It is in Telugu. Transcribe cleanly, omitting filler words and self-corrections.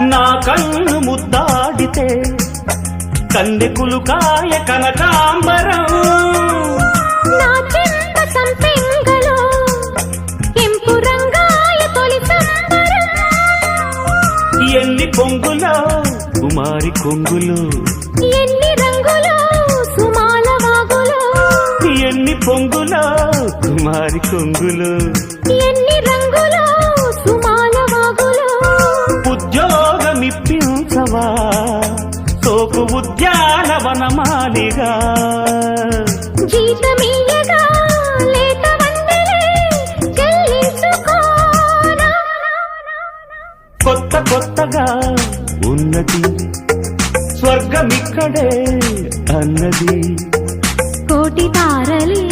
నా కన్ను ముద్దాడితే కన్నెకులు కాయ కనకాంబరం నా చెంత సంపెంగలో కెంపు రంగాయ తొలి సంబరం ఎన్ని పొంగులో కుమారి కొంగులు ఎన్ని రంగులో సుమాల వాగులో ఎన్ని పొంగులో కుమారి కొంగులు ఎన్ని రంగులో సుమాల వాగులో ఉద్యోగమిప్పించవా సోకు ఉద్యానవనమాలిగా జీతమియ్యగా లేత వందలే చెల్లించుకోనా కొత్త కొత్తగా ఉన్నది స్వర్గమిక్కడే అన్నది కోటి తారలే